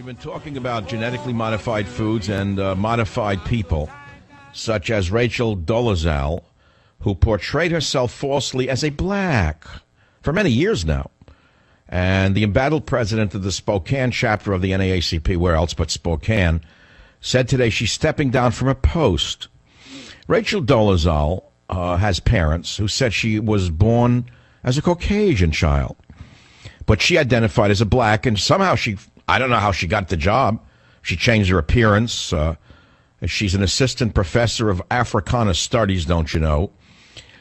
We've been talking about genetically modified foods and modified people, such as Rachel Dolezal, who portrayed herself falsely as a black for many years now. And the embattled president of the Spokane chapter of the NAACP, where else but Spokane, said today she's stepping down from her post. Rachel Dolezal has parents who said she was born as a Caucasian child, but she identified as a black, and somehow I don't know how she got the job. She changed her appearance. She's an assistant professor of Africana Studies, don't you know?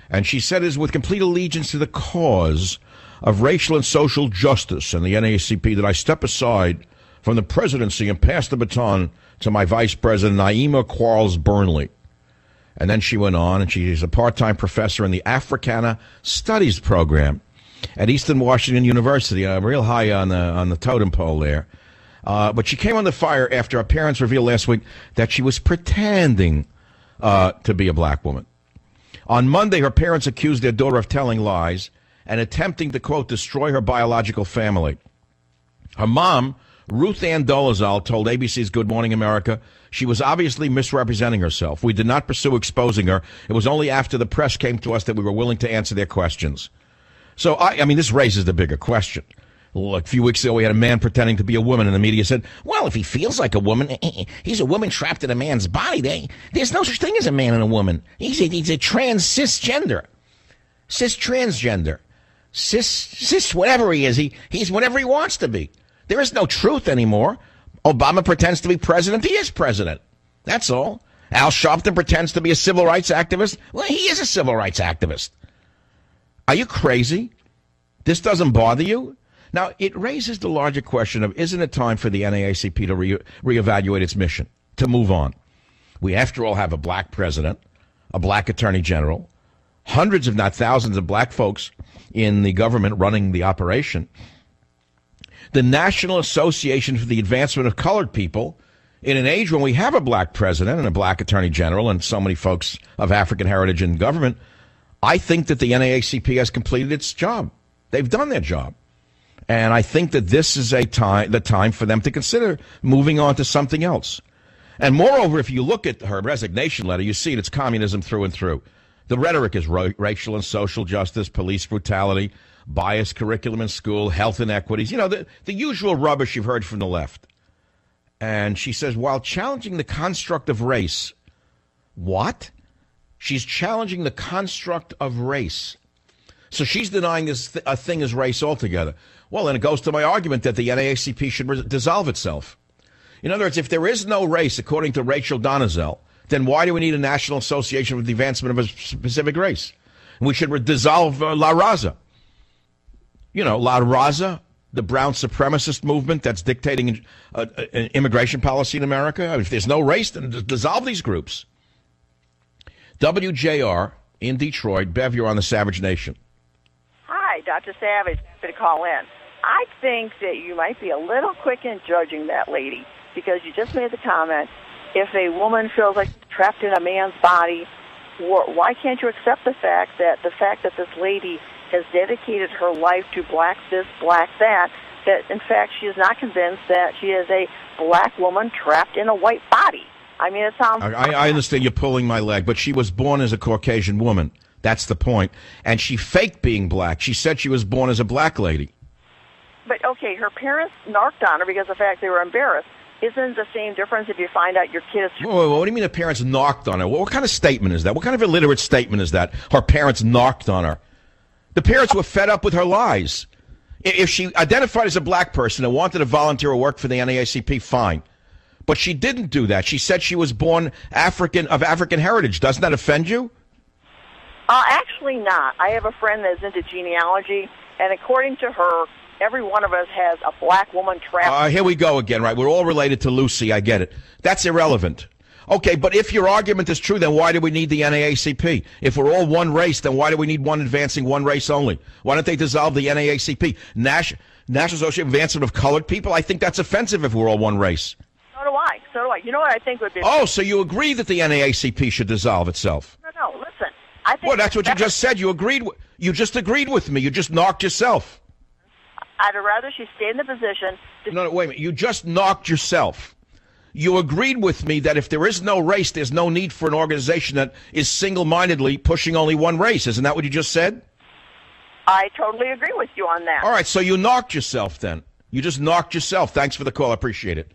And she said it is with complete allegiance to the cause of racial and social justice and the NAACP that I step aside from the presidency and pass the baton to my vice president, Naima Quarles-Burnley. And then she went on, and she's a part-time professor in the Africana Studies program at Eastern Washington University, real high on the totem pole there. But she came under fire after her parents revealed last week that she was pretending to be a black woman. On Monday, her parents accused their daughter of telling lies and attempting to, quote, destroy her biological family. Her mom, Ruth Ann Dolezal, told ABC's Good Morning America she was obviously misrepresenting herself. We did not pursue exposing her. It was only after the press came to us that we were willing to answer their questions. So, I mean, this raises the bigger question. A few weeks ago, we had a man pretending to be a woman, and the media said, well, if he feels like a woman, he's a woman trapped in a man's body. There's no such thing as a man and a woman. He's a cisgender. Cis-transgender. Cis whatever he is. He's whatever he wants to be. There is no truth anymore. Obama pretends to be president. He is president. That's all. Al Sharpton pretends to be a civil rights activist. Well, he is a civil rights activist. Are you crazy? This doesn't bother you? Now, it raises the larger question of, isn't it time for the NAACP to reevaluate its mission, to move on? We, after all, have a black president, a black attorney general, hundreds, if not thousands, of black folks in the government running the operation. The National Association for the Advancement of Colored People, in an age when we have a black president and a black attorney general and so many folks of African heritage in government, I think that the NAACP has completed its job. They've done their job. And I think that this is the time for them to consider moving on to something else. And moreover, if you look at her resignation letter, you see it's communism through and through. The rhetoric is racial and social justice, police brutality, biased curriculum in school, health inequities, you know, the usual rubbish you've heard from the left. And she says, while challenging the construct of race, what? She's challenging the construct of race. So she's denying a thing as race altogether. Well, then it goes to my argument that the NAACP should dissolve itself. In other words, if there is no race, according to Rachel Dolezal, then why do we need a national association for the advancement of a specific race? And we should dissolve La Raza. You know, La Raza, the brown supremacist movement that's dictating an immigration policy in America. If there's no race, then dissolve these groups. WJR in Detroit. Bev, you're on the Savage Nation. Hi, Dr. Savage. To call in. I think that you might be a little quick in judging that lady because you just made the comment, if a woman feels like trapped in a man's body, why can't you accept the fact that this lady has dedicated her life to black this, black that in fact she is not convinced that she is a black woman trapped in a white body? I mean, it sounds... I understand you're pulling my leg, but she was born as a Caucasian woman. That's the point. And she faked being black. She said she was born as a black lady. But, okay, her parents narked on her because of the fact they were embarrassed. Isn't the same difference if you find out your kid is... Whoa, what do you mean the parents knocked on her? What kind of statement is that? What kind of illiterate statement is that? Her parents knocked on her. The parents were fed up with her lies. If she identified as a black person and wanted to volunteer or work for the NAACP, fine. But she didn't do that. She said she was born of African heritage. Doesn't that offend you? Actually not. I have a friend that's into genealogy, and according to her, every one of us has a black woman trapped. Here we go again, right? We're all related to Lucy. I get it. That's irrelevant. Okay, but if your argument is true, then why do we need the NAACP? If we're all one race, then why do we need one advancing one race only? Why don't they dissolve the NAACP? National Association of Advancement of Colored People? I think that's offensive if we're all one race. So do I. You know what I think would be... Oh, so you agree that the NAACP should dissolve itself? No, listen. I think well, that's what you just said. You just agreed with me. You just knocked yourself. I'd rather she stay in the position No, wait a minute. You just knocked yourself. You agreed with me that if there is no race, there's no need for an organization that is single-mindedly pushing only one race. Isn't that what you just said? I totally agree with you on that. All right, so you knocked yourself then. You just knocked yourself. Thanks for the call. I appreciate it.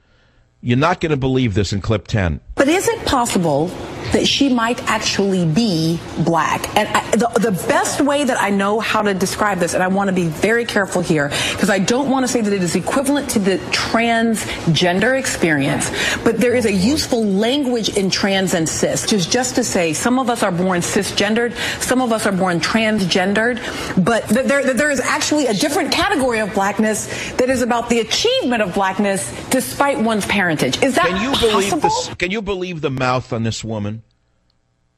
You're not going to believe this in clip 10. But is it possible that she might actually be black? And the best way that I know how to describe this, and I want to be very careful here, because I don't want to say that it is equivalent to the transgender experience, but there is a useful language in trans and cis, which is just to say some of us are born cisgendered, some of us are born transgendered, but there is actually a different category of blackness that is about the achievement of blackness despite one's parentage. Is that possible? Can you believe the mouth on this woman?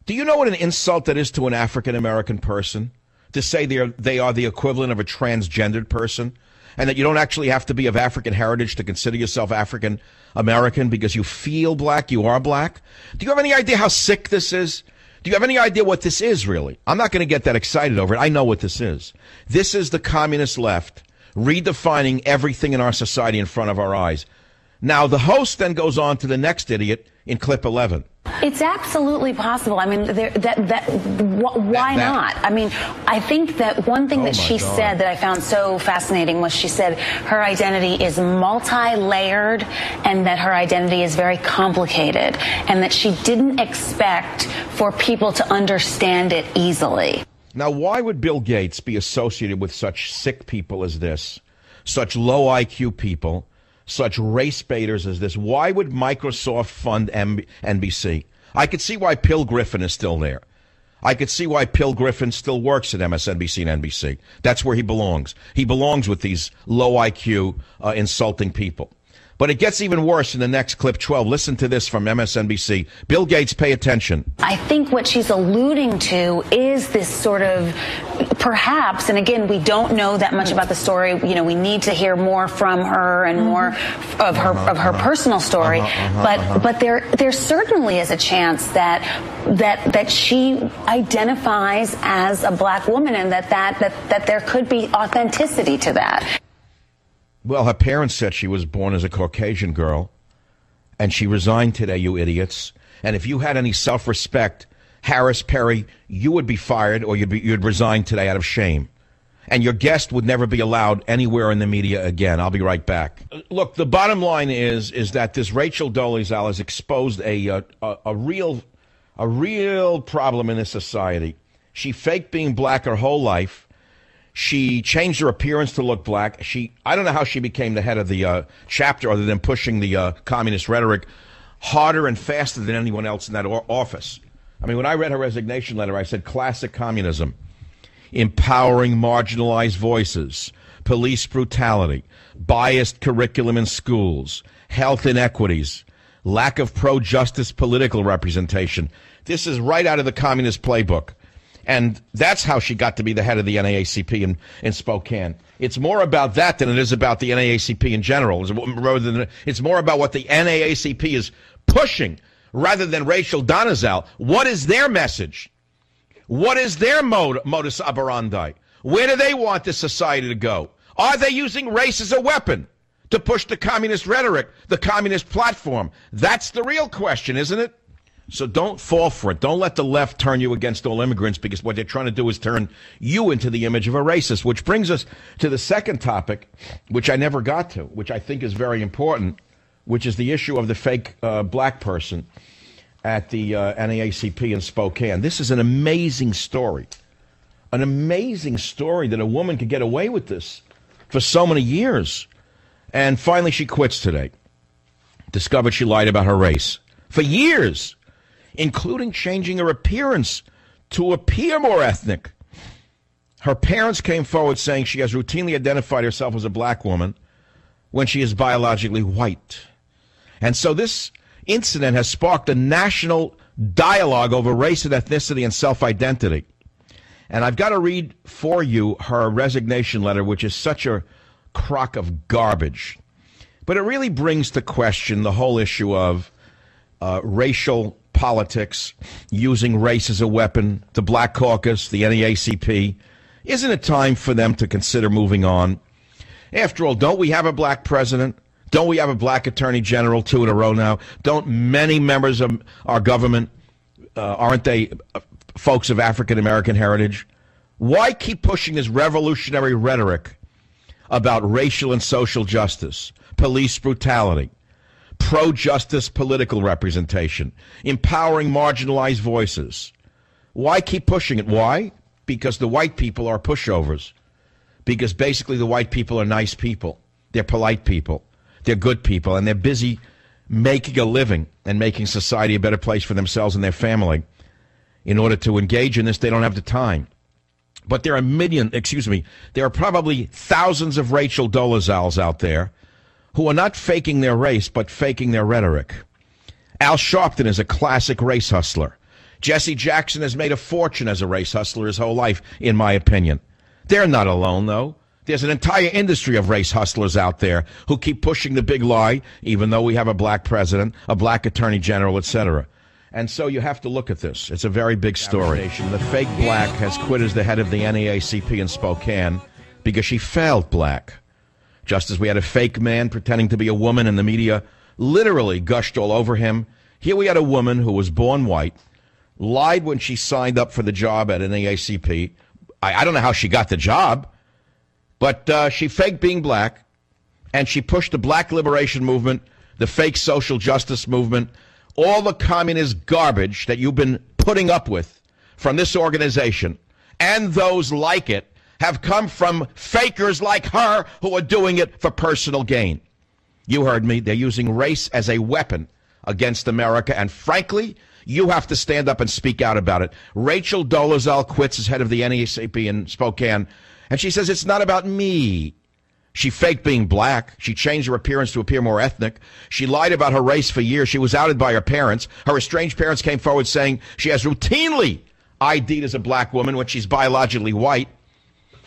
Do you know what an insult that is to an African-American person? To say they are the equivalent of a transgendered person? And that you don't actually have to be of African heritage to consider yourself African-American because you feel black, you are black? Do you have any idea how sick this is? Do you have any idea what this is, really? I'm not going to get that excited over it. I know what this is. This is the communist left redefining everything in our society in front of our eyes. Now, the host then goes on to the next idiot in clip 11. It's absolutely possible. I mean, why not? I mean, I think that one thing that she said that I found so fascinating was she said her identity is multi-layered and that her identity is very complicated and that she didn't expect for people to understand it easily. Now, why would Bill Gates be associated with such sick people as this, such low IQ people, such race baiters as this? Why would Microsoft fund NBC? I could see why Phil Griffin is still there. I could see why Phil Griffin still works at MSNBC and NBC. That's where he belongs. He belongs with these low IQ, insulting people. But it gets even worse in the next clip 12. Listen to this from MSNBC. Bill Gates, pay attention. I think what she's alluding to is this sort of perhaps, and again, we don't know that much about the story. You know, we need to hear more from her and more of her personal story. But there certainly is a chance that she identifies as a black woman and that there could be authenticity to that. Well, her parents said she was born as a Caucasian girl, and she resigned today, you idiots. And if you had any self-respect, Harris, Perry, you would be fired or you'd resign today out of shame. And your guest would never be allowed anywhere in the media again. I'll be right back. Look, the bottom line is that this Rachel Dolezal has exposed a real problem in this society. She faked being black her whole life. She changed her appearance to look black. I don't know how she became the head of the chapter other than pushing the communist rhetoric harder and faster than anyone else in that office. I mean, when I read her resignation letter, I said classic communism, empowering marginalized voices, police brutality, biased curriculum in schools, health inequities, lack of pro-justice political representation. This is right out of the communist playbook. And that's how she got to be the head of the NAACP in Spokane. It's more about that than it is about the NAACP in general. It's more about what the NAACP is pushing rather than Rachel Dolezal. What is their message? What is their modus operandi? Where do they want this society to go? Are they using race as a weapon to push the communist rhetoric, the communist platform? That's the real question, isn't it? So don't fall for it. Don't let the left turn you against all immigrants, because what they're trying to do is turn you into the image of a racist, which brings us to the second topic, which I never got to, which I think is very important, which is the issue of the fake black person at the NAACP in Spokane. This is an amazing story that a woman could get away with this for so many years. And finally, she quits today. Discovered she lied about her race for years, including changing her appearance to appear more ethnic. Her parents came forward saying she has routinely identified herself as a black woman when she is biologically white. And so this incident has sparked a national dialogue over race and ethnicity and self-identity. And I've got to read for you her resignation letter, which is such a crock of garbage. But it really brings to question the whole issue of racial politics, using race as a weapon, the Black Caucus, the NAACP. Isn't it time for them to consider moving on? After all, don't we have a black president? Don't we have a black attorney general 2 in a row now? Don't many members of our government, aren't they folks of African American heritage? Why keep pushing this revolutionary rhetoric about racial and social justice, police brutality, pro-justice political representation, empowering marginalized voices? Why keep pushing it? Why? Because the white people are pushovers. Because basically the white people are nice people. They're polite people. They're good people. And they're busy making a living and making society a better place for themselves and their family. In order to engage in this, they don't have the time. But there are probably thousands of Rachel Dolezals out there who are not faking their race, but faking their rhetoric. Al Sharpton is a classic race hustler. Jesse Jackson has made a fortune as a race hustler his whole life, in my opinion. They're not alone, though. There's an entire industry of race hustlers out there who keep pushing the big lie, even though we have a black president, a black attorney general, etc. And so you have to look at this. It's a very big story. The fake black has quit as the head of the NAACP in Spokane because she failed black. Just as we had a fake man pretending to be a woman and the media literally gushed all over him, here we had a woman who was born white, lied when she signed up for the job at NAACP. I don't know how she got the job, but she faked being black, and she pushed the black liberation movement, the fake social justice movement, all the communist garbage that you've been putting up with from this organization, and those like it, have come from fakers like her who are doing it for personal gain. You heard me. They're using race as a weapon against America, and frankly, you have to stand up and speak out about it. Rachel Dolezal quits as head of the NAACP in Spokane, and she says, it's not about me. She faked being black. She changed her appearance to appear more ethnic. She lied about her race for years. She was outed by her parents. Her estranged parents came forward saying she has routinely ID'd as a black woman when she's biologically white.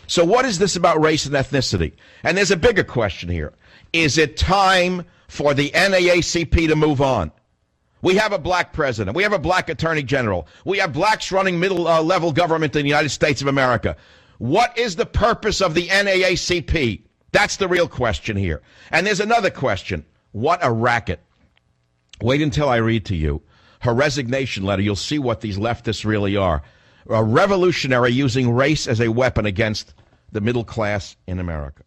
So what is this about race and ethnicity? And there's a bigger question here. Is it time for the NAACP to move on? We have a black president. We have a black attorney general. We have blacks running middle-level government in the United States of America. What is the purpose of the NAACP? That's the real question here. And there's another question. What a racket. Wait until I read to you her resignation letter. You'll see what these leftists really are. A revolutionary using race as a weapon against the middle class in America.